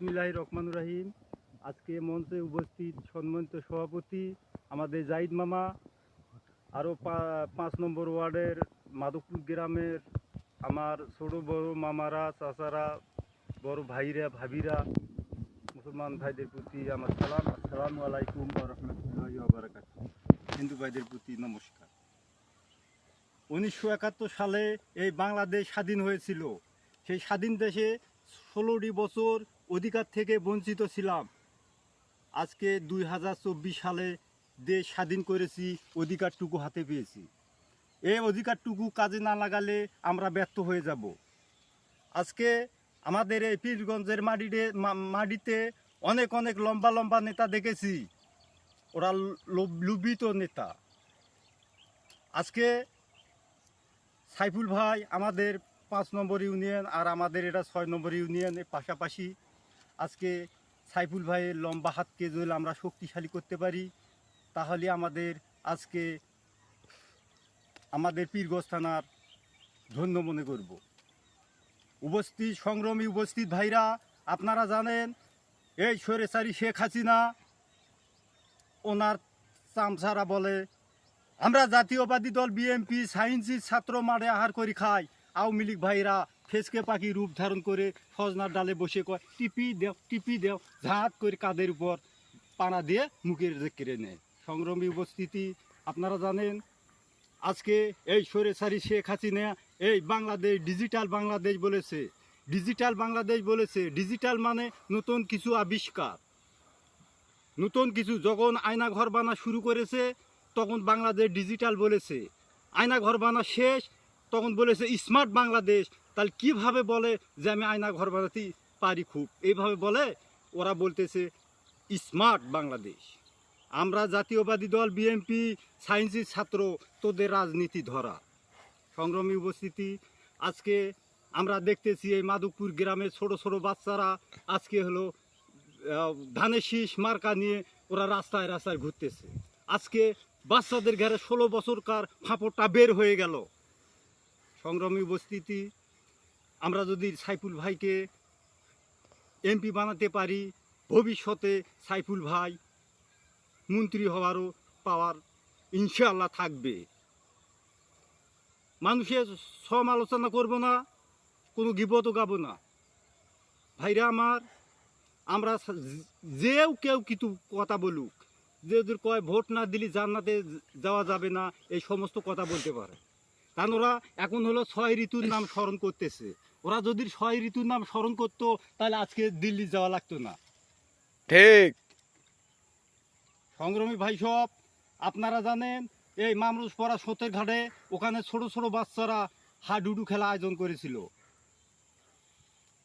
বিসমিল্লাহির রহমানির রহিম। আজকে মঞ্চে উপস্থিত সম্মানিত সভাপতি আমাদের জাহিদ মামা, আরও 5 নম্বর ওয়ার্ডের মাধবপুর গ্রামের আমার ছোট বড় মামারা, চাচারা, বড় ভাইরা, ভাবিরা, মুসলমান ভাইদের প্রতি আমার সালাম। আসসালামু আলাইকুম ওয়া রাহমাতুল্লাহি ওয়া বারাকাতুহু। হিন্দু ভাইদের প্রতি নমস্কার। 1971 সালে এই বাংলাদেশ স্বাধীন হয়েছিল। সেই স্বাধীন দেশে 16টি বছর অধিকার থেকে বঞ্চিত ছিলাম। আজকে 2024 সালে দেশ স্বাধীন করেছি, অধিকারটুকু হাতে পেয়েছি। এই অধিকারটুকু কাজে না লাগালে আমরা ব্যর্থ হয়ে যাব। আজকে আমাদের এই পীরগঞ্জের মাটিতে অনেক অনেক লম্বা লম্বা নেতা দেখেছি, ওরা লুবিত নেতা। আজকে সাইফুল ভাই আমাদের 5 নম্বর ইউনিয়ন আর আমাদের এটা 6 নম্বর ইউনিয়নের পাশাপাশি। আজকে সাইফুল ভাইয়ের লম্বা হাতকে যদি আমরা শক্তিশালী করতে পারি, তাহলে আজকে আমাদের পীরগঞ্জ থানার ধন্য মনে করব। সংগ্রামী উপস্থিত ভাইরা, আপনারা জানেন এই স্বৈরাচারী শেখ হাসিনা ওনার চামচারা বলে আমরা জাতীয়বাদী দল বিএনপি সায়েন্সির ছাত্র মাঠে আহার করি খাই। আওয়ামী লীগ ভাইরা ফেসকে পাখি রূপ ধারণ করে সজনার ডালে বসে কয় টিপি দেও ঝাঁত করে কাদের উপর পানা দিয়ে মুখের কেড়ে নেয়। সংগ্রামী উপস্থিতি, আপনারা জানেন আজকে এই স্বৈরাচারী শেখ হাসিনা এই বাংলাদেশ ডিজিটাল বাংলাদেশ বলেছে। ডিজিটাল মানে নতুন কিছু আবিষ্কার, নতুন কিছু। যখন আয়না ঘর বানা শুরু করেছে তখন বাংলাদেশ ডিজিটাল বলেছে, আয়না ঘর বানা শেষ তখন বলেছে স্মার্ট বাংলাদেশ। তাহলে কিভাবে বলে যে আমি আয়না ঘর বানাতে পারি খুব, এইভাবে বলে ওরা বলতেছে স্মার্ট বাংলাদেশ। আমরা জাতীয়বাদী দল বিএনপি সায়েন্সের ছাত্র, তোদের রাজনীতি ধরা। সংগ্রামী উপস্থিতি, আজকে আমরা দেখতেছি এই মাধবপুর গ্রামের ছোট ছোট বাচ্চারা আজকে হলো ধানের শীষ মার্কা নিয়ে ওরা রাস্তায় রাস্তায় ঘুরতেছে। আজকে বাচ্চাদের ঘরে 16 বছরকার ফাঁপড়টা বের হয়ে গেল। সংগ্রামী উপস্থিতি, আমরা যদি সাইফুল ভাইকে এমপি বানাতে পারি, ভবিষ্যতে সাইফুল ভাই মন্ত্রী হওয়ারও পাওয়ার ইনশাআল্লাহ থাকবে। মানুষের সমালোচনা করব না, কোনো গীবতও গাব না। ভাইরা আমার, আমরা কেউ কিছু কথা বলুক, যে কয় ভোট না দিলে জান্নাতে যাওয়া যাবে না, এই সমস্ত কথা বলতে পারে। কারণ ওরা এখন হলো 6 ঋতুর নাম স্মরণ করতেছে। ওরা যদি 6 ঋতুর নাম স্মরণ করতো তাহলে আজকে দিল্লি যাওয়া লাগতো না। ঠিক। সংগ্রামী ভাই সব, আপনারা জানেন এই মামরুজপাড়া স্রোতের ঘাটে ওখানে ছোট ছোট বাচ্চারা হাডুডু খেলা আয়োজন করেছিল।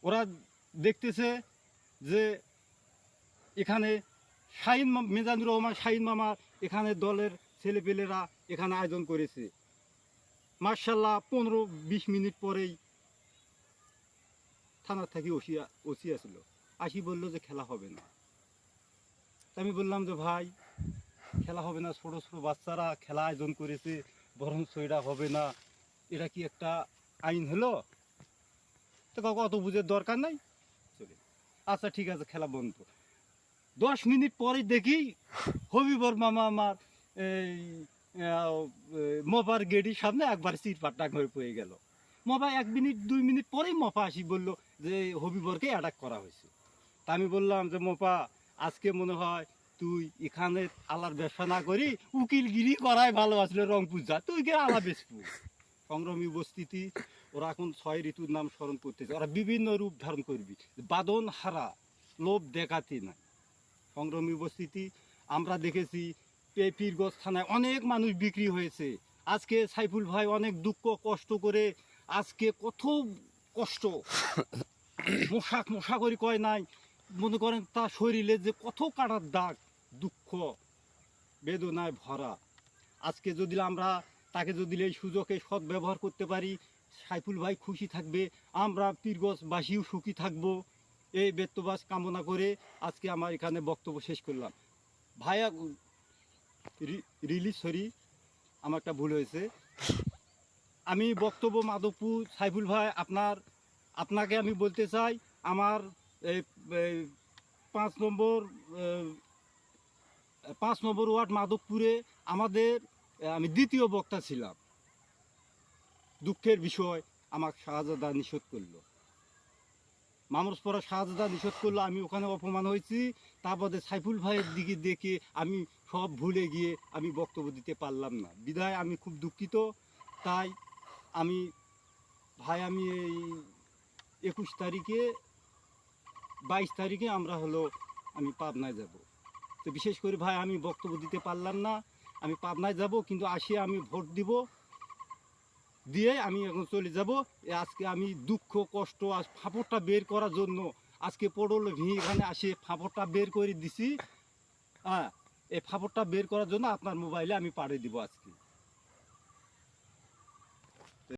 ওরা দেখতেছে যে এখানে মেজানুর রহমান শাহিন মামা এখানে দলের ছেলেপেলেরা এখানে আয়োজন করেছে। মার্শাল্লাহ 15-20 মিনিট পরেই থানা থেকে ওসি আসছিল, আসি বললো যে খেলা হবে না। আমি বললাম যে ভাই খেলা হবে না, ছোট ছোট বাচ্চারা খেলা আয়োজন করেছে, বরং এটা হবে না, এটা কি একটা আইন হলো? তো কাউকে অত বুঝের দরকার নাই, চলে আচ্ছা ঠিক আছে খেলা বন্ধ। 10 মিনিট পরে দেখি হবিবর মামা আমার এই মপার গেটির সামনে একবার চিরপাট্টাক হয়ে পড়ে গেল। মপা 1-2 মিনিট পরেই মপা আসি বললো যে হবিবরকে অ্যাটাক করা হয়েছে। তা আমি বললাম যে মপা, আজকে মনে হয় তুই এখানে আলার ব্যবসা না করি উকিলগিরি করাই ভালো আসলে, রংপুর যা, তুই কে আলা বেসপু। সংগ্রামী উপস্থিতি, ওরা এখন 6 ঋতুর নাম স্মরণ করতেছে, ওরা বিভিন্ন রূপ ধারণ করবি, বাদন হারা, লোভ দেখাতে নাই। সংগ্রামী উপস্থিতি, আমরা দেখেছি পীরগঞ্জ থানায় অনেক মানুষ বিক্রি হয়েছে। আজকে সাইফুল ভাই অনেক দুঃখ কষ্ট করে, আজকে কত কষ্ট মশা করি কয় নাই, মনে করেন তার শরীরে যে কত কাটার দাগ, দুঃখ বেদনায় ভরা। আজকে যদি আমরা তাকে যদি এই সুযোগে সৎ ব্যবহার করতে পারি, সাইফুল ভাই খুশি থাকবে, আমরা পীরগঞ্জবাসীও সুখী থাকবো। এই বেত্তবাস কামনা করে আজকে আমার এখানে বক্তব্য শেষ করলাম। ভাইয়া আমার একটা ভুল হয়েছে। আমি বক্তব্য মাধবপুর সাইফুল ভাই আপনাকে আমি বলতে চাই, আমার এই এই 5 নম্বর 5 নম্বর ওয়ার্ড মাধবপুরে আমাদের আমি দ্বিতীয় বক্তা ছিলাম। দুঃখের বিষয় আমার শাহজাদা নিষেধ করলো, মামরসপাড়া শাহজাদা নিষেধ করলো, আমি ওখানে অপমান হয়েছি। তারপরে সাইফুল ভাইয়ের দিকে দেখে আমি সব ভুলে গিয়ে আমি বক্তব্য দিতে পারলাম না, বিধায় আমি খুব দুঃখিত। তাই আমি ভাই আমি এই 21 তারিখে 22 তারিখে আমরা হলো আমি পাবনায় যাব। তো বিশেষ করে ভাই আমি বক্তব্য দিতে পারলাম না, আমি পাবনায় যাব, কিন্তু আসে আমি ভোট দিব, দিয়ে আমি এখন চলে যাব। আজকে আমি দুঃখ কষ্ট আজ ফাঁপড়টা বের করার জন্য আজকে পড়ল এখানে আসে ফাঁপড়টা বের করে দিছি। হ্যাঁ, এই ফাঁপড়টা বের করার জন্য আপনার মোবাইলে আমি পাঠিয়ে দিব আজকে।